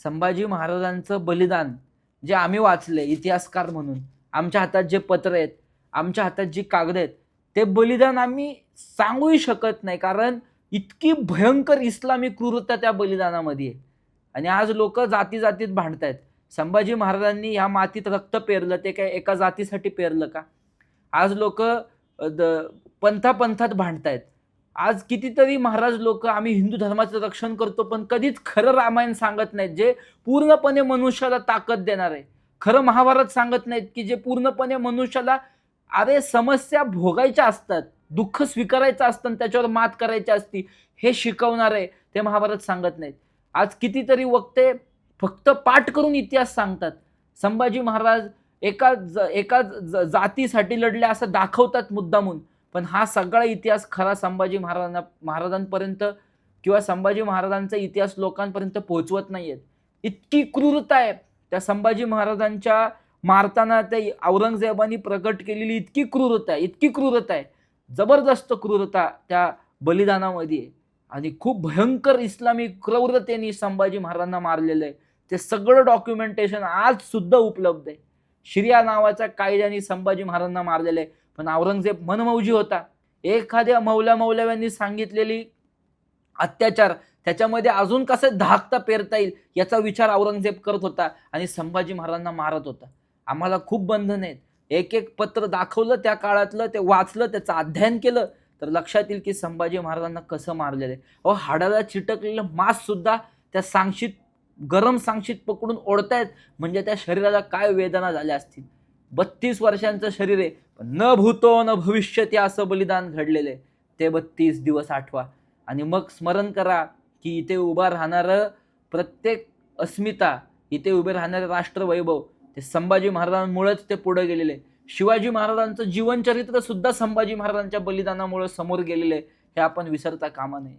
संभाजी महाराजांचं बलिदान जे आम्ही वाचले इतिहासकार म्हणून, आमच्या हातात जे पत्र आहेत, आमच्या हातात जी कागद आहेत, ते बलिदान आम्ही सांगूही शकत नाही, कारण इतकी भयंकर इस्लामी क्रूरता त्या बलिदानामध्ये आहे. आणि आज लोक जाती जातीत भांडतायत. संभाजी महाराजांनी ह्या मातीत रक्त पेरलं, ते काय एका जातीसाठी पेरलं का? आज लोक पंथापंथात भांडतायत. आज कितीतरी महाराज लोक आम्ही हिंदू धर्माचं रक्षण करतो, पण कधीच खरं रामायण सांगत नाहीत, जे पूर्णपणे मनुष्याला ताकद देणार आहे. खरं महाभारत सांगत नाहीत, की जे पूर्णपणे मनुष्याला अरे समस्या भोगायच्या असतात, दुःख स्वीकारायचं असतं, त्याच्यावर मात करायची असती, हे शिकवणार आहे, ते महाभारत सांगत नाहीत. आज कितीतरी वक्ते फक्त पाठ करून इतिहास सांगतात. संभाजी महाराज एका जातीसाठी लढले असं दाखवतात मुद्दामून, पण हा सगळा इतिहास खरा संभाजी महाराजांपर्यंत किंवा संभाजी महाराजांचा इतिहास लोकांपर्यंत पोहोचवत नाहीयेत. इतकी क्रूरता आहे त्या संभाजी महाराजांच्या मारताना त्या औरंगजेबाने प्रकट केलेली, इतकी क्रूरता आहे, जबरदस्त क्रूरता त्या बलिदानामध्ये आहे. आणि खूप भयंकर इस्लामी क्रूरतेने संभाजी महाराजांना मारलेलं आहे. ते सगळं डॉक्युमेंटेशन आज सुद्धा उपलब्ध आहे. शरिया नावाच्या कायद्याने संभाजी महाराजांना मारलेलं आहे. पण औरंगजेब मनमौजी होता. एखाद्या मौलव्यांनी सांगितलेली अत्याचार त्याच्यामध्ये अजून कसं धाकता पेरता येईल याचा विचार औरंगजेब करत होता आणि संभाजी महाराजांना मारत होता. आम्हाला खूप बंधन आहेत. एक एक पत्र दाखवलं त्या काळातलं, ते वाचलं, त्याचं अध्ययन केलं तर लक्षात येईल की संभाजी महाराजांना कसं मारलेलं आहे. अहो, हाडाला चिटकलेलं मांस सुद्धा त्या सांगशीत, गरम सांगशीत पकडून ओढतायत, म्हणजे त्या शरीराला काय वेदना झाल्या असतील. 32 वर्षांचं शरीर आहे, पण न भूतो न भविष्यती असं बलिदान घडलेलं आहे. ते 32 दिवस आठवा आणि मग स्मरण करा की इथे उभा राहणारं प्रत्येक अस्मिता, इथे उभे राहणारे राष्ट्रवैभव ते संभाजी महाराजांमुळेच ते पुढे गेलेले. शिवाजी महाराजांचं जीवनचरित्र सुद्धा संभाजी महाराजांच्या बलिदानामुळे समोर गेलेलं आहे, हे आपण विसरता कामा नये.